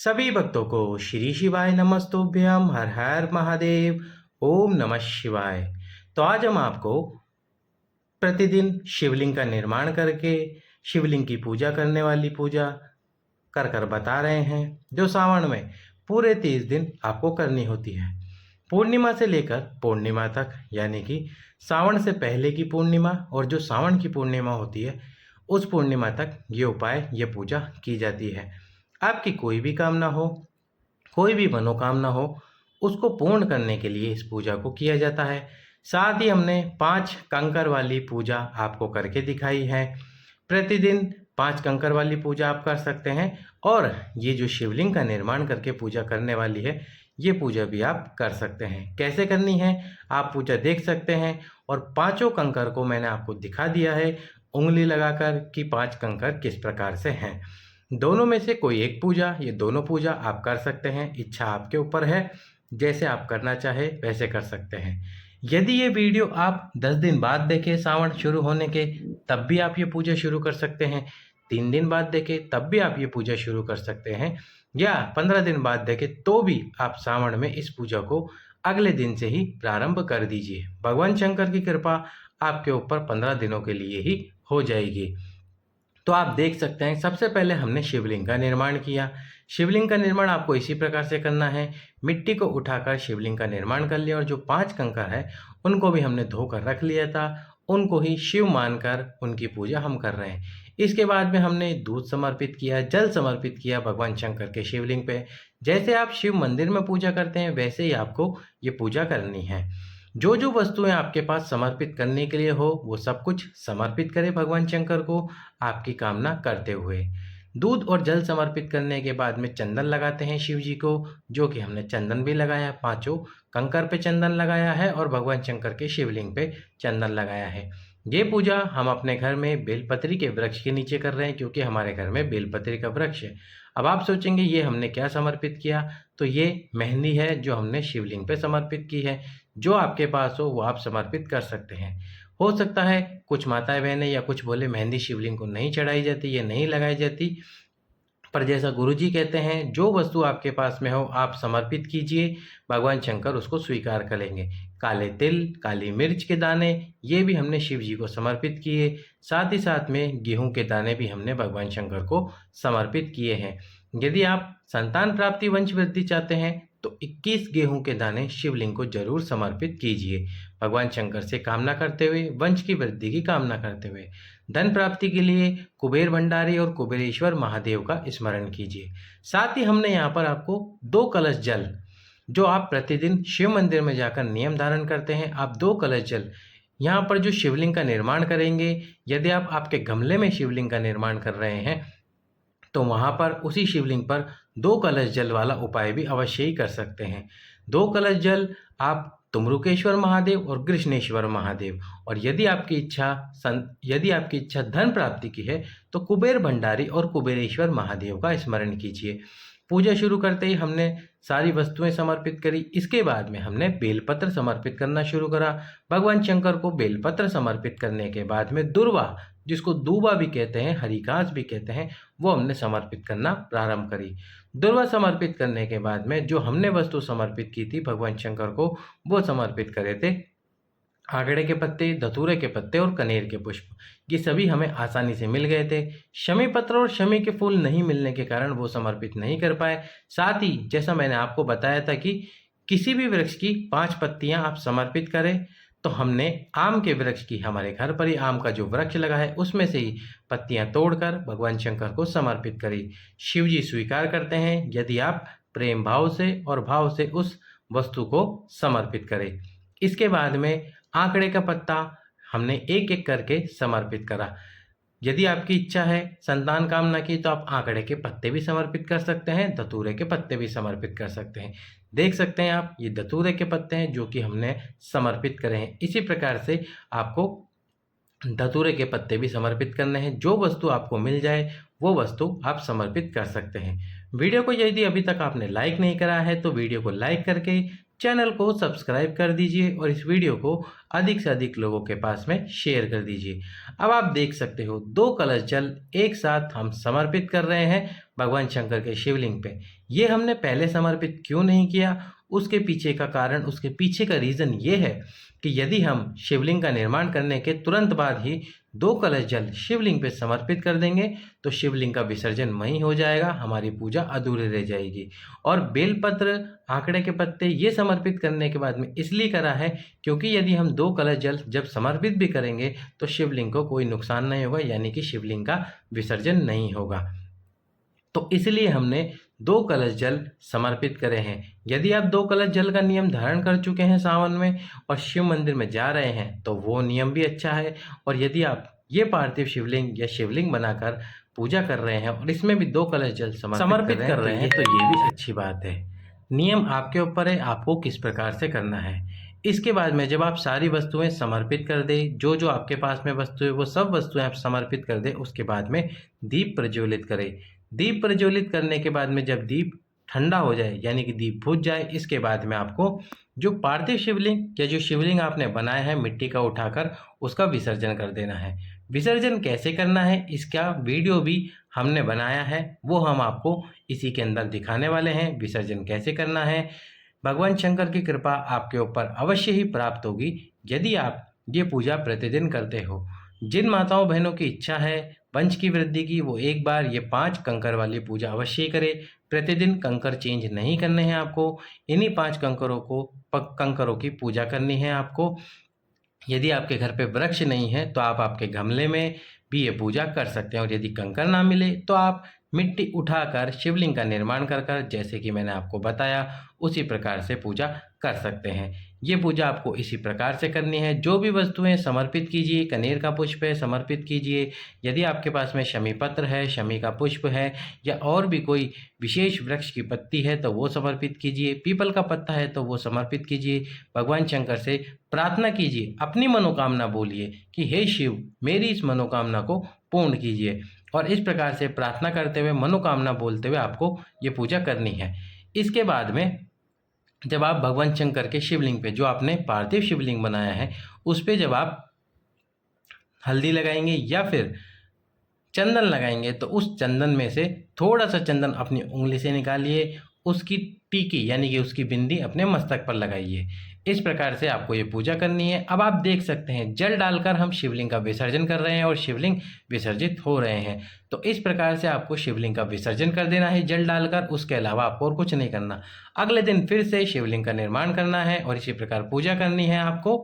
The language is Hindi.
सभी भक्तों को श्री शिवाय नमस्तुभ्यम हर हर महादेव। ओम नमः शिवाय। तो आज हम आपको प्रतिदिन शिवलिंग का निर्माण करके शिवलिंग की पूजा करने वाली पूजा कर कर बता रहे हैं, जो सावन में पूरे 30 दिन आपको करनी होती है। पूर्णिमा से लेकर पूर्णिमा तक, यानी कि सावन से पहले की पूर्णिमा और जो सावन की पूर्णिमा होती है उस पूर्णिमा तक ये उपाय, ये पूजा की जाती है। आपकी कोई भी कामना हो, कोई भी मनोकामना हो, उसको पूर्ण करने के लिए इस पूजा को किया जाता है। साथ ही हमने 5 कंकर वाली पूजा आपको करके दिखाई है। प्रतिदिन 5 कंकर वाली पूजा आप कर सकते हैं और ये जो शिवलिंग का निर्माण करके पूजा करने वाली है, ये पूजा भी आप कर सकते हैं। कैसे करनी है आप पूजा देख सकते हैं और पांचों कंकर को मैंने आपको दिखा दिया है उंगली लगाकर कि 5 कंकर किस प्रकार से हैं। दोनों में से कोई एक पूजा, ये दोनों पूजा आप कर सकते हैं। इच्छा आपके ऊपर है, जैसे आप करना चाहे वैसे कर सकते हैं। यदि ये वीडियो आप 10 दिन बाद देखें सावन शुरू होने के, तब भी आप ये पूजा शुरू कर सकते हैं। 3 दिन बाद देखें तब भी आप ये पूजा शुरू कर सकते हैं, या 15 दिन बाद देखें तो भी आप सावन में इस पूजा को अगले दिन से ही प्रारंभ कर दीजिए। भगवान शंकर की कृपा आपके ऊपर 15 दिनों के लिए ही हो जाएगी। तो आप देख सकते हैं, सबसे पहले हमने शिवलिंग का निर्माण किया। शिवलिंग का निर्माण आपको इसी प्रकार से करना है। मिट्टी को उठाकर शिवलिंग का निर्माण कर लिया और जो 5 कंकर है उनको भी हमने धोकर रख लिया था। उनको ही शिव मानकर उनकी पूजा हम कर रहे हैं। इसके बाद में हमने दूध समर्पित किया, जल समर्पित किया भगवान शंकर के शिवलिंग पे। जैसे आप शिव मंदिर में पूजा करते हैं वैसे ही आपको ये पूजा करनी है। जो जो वस्तुएं आपके पास समर्पित करने के लिए हो वो सब कुछ समर्पित करें भगवान शंकर को, आपकी कामना करते हुए। दूध और जल समर्पित करने के बाद में चंदन लगाते हैं शिव जी को, जो कि हमने चंदन भी लगाया, पांचों कंकर पे चंदन लगाया है और भगवान शंकर के शिवलिंग पे चंदन लगाया है। ये पूजा हम अपने घर में बेलपत्री के वृक्ष के नीचे कर रहे हैं, क्योंकि हमारे घर में बेलपत्री का वृक्ष है। अब आप सोचेंगे ये हमने क्या समर्पित किया, तो ये मेहंदी है जो हमने शिवलिंग पे समर्पित की है। जो आपके पास हो वो आप समर्पित कर सकते हैं। हो सकता है कुछ माताएं बहनें या कुछ बोले मेहंदी शिवलिंग को नहीं चढ़ाई जाती, ये नहीं लगाई जाती, पर जैसा गुरुजी कहते हैं जो वस्तु आपके पास में हो आप समर्पित कीजिए, भगवान शंकर उसको स्वीकार करेंगे। काले तिल, काली मिर्च के दाने, ये भी हमने शिव जी को समर्पित किए। साथ ही साथ में गेहूं के दाने भी हमने भगवान शंकर को समर्पित किए हैं। यदि आप संतान प्राप्ति वंश वृद्धि चाहते हैं तो 21 गेहूं के दाने शिवलिंग को जरूर समर्पित कीजिए, भगवान शंकर से कामना करते हुए, वंश की वृद्धि की कामना करते हुए। धन प्राप्ति के लिए कुबेर भंडारी और कुबेरेश्वर महादेव का स्मरण कीजिए। साथ ही हमने यहाँ पर आपको 2 कलश जल, जो आप प्रतिदिन शिव मंदिर में जाकर नियम धारण करते हैं, आप 2 कलश जल यहाँ पर जो शिवलिंग का निर्माण करेंगे, यदि आप आपके गमले में शिवलिंग का निर्माण कर रहे हैं तो वहाँ पर उसी शिवलिंग पर 2 कलश जल वाला उपाय भी अवश्य ही कर सकते हैं। 2 कलश जल आप तुमरुकेश्वर महादेव और कृष्णेश्वर महादेव, और यदि आपकी इच्छा धन प्राप्ति की है तो कुबेर भंडारी और कुबेरेश्वर महादेव का स्मरण कीजिए। पूजा शुरू करते ही हमने सारी वस्तुएं समर्पित करी। इसके बाद में हमने बेलपत्र समर्पित करना शुरू करा। भगवान शंकर को बेलपत्र समर्पित करने के बाद में दुर्वा, जिसको दूबा भी कहते हैं, हरिकांस भी कहते हैं, वो हमने समर्पित करना प्रारंभ करी। दुर्वा समर्पित करने के बाद में जो हमने वस्तु समर्पित की थी भगवान शंकर को, वो समर्पित करे थे आंकड़े के पत्ते, धतूरे के पत्ते और कनेर के पुष्प। ये सभी हमें आसानी से मिल गए थे। शमी पत्र और शमी के फूल नहीं मिलने के कारण वो समर्पित नहीं कर पाए। साथ ही जैसा मैंने आपको बताया था कि किसी भी वृक्ष की 5 पत्तियां आप समर्पित करें, तो हमने आम के वृक्ष की, हमारे घर पर ही आम का जो वृक्ष लगा है उसमें से ही पत्तियां तोड़कर भगवान शंकर को समर्पित करी। शिव जी स्वीकार करते हैं यदि आप प्रेम भाव से और भाव से उस वस्तु को समर्पित करें। इसके बाद में आंकड़े का पत्ता हमने एक एक करके समर्पित करा। यदि आपकी इच्छा है संतान कामना की तो आप आंकड़े के पत्ते भी समर्पित कर सकते हैं, धतूरे के पत्ते भी समर्पित कर सकते हैं। देख सकते हैं आप, ये धतूरे के पत्ते हैं जो कि हमने समर्पित करे हैं। इसी प्रकार से आपको धतूरे के पत्ते भी समर्पित करने हैं। जो वस्तु आपको मिल जाए वो वस्तु आप समर्पित कर सकते हैं। वीडियो को यदि अभी तक आपने लाइक नहीं करा है तो वीडियो को लाइक करके चैनल को सब्सक्राइब कर दीजिए और इस वीडियो को अधिक से अधिक लोगों के पास में शेयर कर दीजिए। अब आप देख सकते हो 2 कलश जल एक साथ हम समर्पित कर रहे हैं भगवान शंकर के शिवलिंग पे। ये हमने पहले समर्पित क्यों नहीं किया, उसके पीछे का कारण, उसके पीछे का रीज़न ये है कि यदि हम शिवलिंग का निर्माण करने के तुरंत बाद ही 2 कलश जल शिवलिंग पे समर्पित कर देंगे तो शिवलिंग का विसर्जन वहीं हो जाएगा, हमारी पूजा अधूरी रह जाएगी। और बेलपत्र, आंकड़े के पत्ते ये समर्पित करने के बाद में इसलिए करा है क्योंकि यदि हम 2 कलश जल जब समर्पित भी करेंगे तो शिवलिंग को कोई नुकसान नहीं होगा, यानी कि शिवलिंग का विसर्जन नहीं होगा। तो इसलिए हमने 2 कलश जल समर्पित करे हैं। यदि आप 2 कलश जल का नियम धारण कर चुके हैं सावन में और शिव मंदिर में जा रहे हैं तो वो नियम भी अच्छा है। और यदि आप ये शिवलिंग या शिवलिंग बनाकर पूजा कर रहे हैं और इसमें भी 2 कलश जल समर्पित कर रहे हैं तो ये भी अच्छी बात है। नियम आपके ऊपर है, आपको किस प्रकार से करना है। इसके बाद में जब आप सारी वस्तुएं समर्पित कर दें, जो जो आपके पास में वस्तु है वो सब वस्तुएं आप समर्पित कर दें, उसके बाद में दीप प्रज्वलित करें। दीप प्रज्वलित करने के बाद में जब दीप ठंडा हो जाए, यानी कि दीप बुझ जाए, इसके बाद में आपको जो पार्थिव शिवलिंग या जो शिवलिंग आपने बनाया है मिट्टी का उठाकर, उसका विसर्जन कर देना है। विसर्जन कैसे करना है इसका वीडियो भी हमने बनाया है, वो हम आपको इसी के अंदर दिखाने वाले हैं। विसर्जन कैसे करना है, भगवान शंकर की कृपा आपके ऊपर अवश्य ही प्राप्त होगी यदि आप ये पूजा प्रतिदिन करते हो। जिन माताओं बहनों की इच्छा है वंश की वृद्धि की, वो एक बार ये 5 कंकर वाली पूजा अवश्य ही करे। प्रतिदिन कंकर चेंज नहीं करने हैं आपको, इन्हीं 5 कंकरों की पूजा करनी है आपको। यदि आपके घर पे वृक्ष नहीं है तो आप आपके गमले में भी ये पूजा कर सकते हैं। और यदि कंकर ना मिले तो आप मिट्टी उठाकर शिवलिंग का निर्माण कर कर, जैसे कि मैंने आपको बताया, उसी प्रकार से पूजा कर सकते हैं। ये पूजा आपको इसी प्रकार से करनी है। जो भी वस्तुएं समर्पित कीजिए, कनेर का पुष्प है समर्पित कीजिए, यदि आपके पास में शमी पत्र है, शमी का पुष्प है, या और भी कोई विशेष वृक्ष की पत्ती है तो वो समर्पित कीजिए, पीपल का पत्ता है तो वो समर्पित कीजिए। भगवान शंकर से प्रार्थना कीजिए, अपनी मनोकामना बोलिए कि हे शिव, मेरी इस मनोकामना को पूर्ण कीजिए। और इस प्रकार से प्रार्थना करते हुए, मनोकामना बोलते हुए आपको ये पूजा करनी है। इसके बाद में जब आप भगवान शंकर के शिवलिंग पे, जो आपने पार्थिव शिवलिंग बनाया है, उस पे जब आप हल्दी लगाएंगे या फिर चंदन लगाएंगे तो उस चंदन में से थोड़ा सा चंदन अपनी उंगली से निकालिए, उसकी टीकी यानी कि उसकी बिंदी अपने मस्तक पर लगाइए। इस प्रकार से आपको ये पूजा करनी है। अब आप देख सकते हैं जल डालकर हम शिवलिंग का विसर्जन कर रहे हैं और शिवलिंग विसर्जित हो रहे हैं। तो इस प्रकार से आपको शिवलिंग का विसर्जन कर देना है जल डालकर, उसके अलावा आपको और कुछ नहीं करना। अगले दिन फिर से शिवलिंग का निर्माण करना है और इसी प्रकार पूजा करनी है आपको।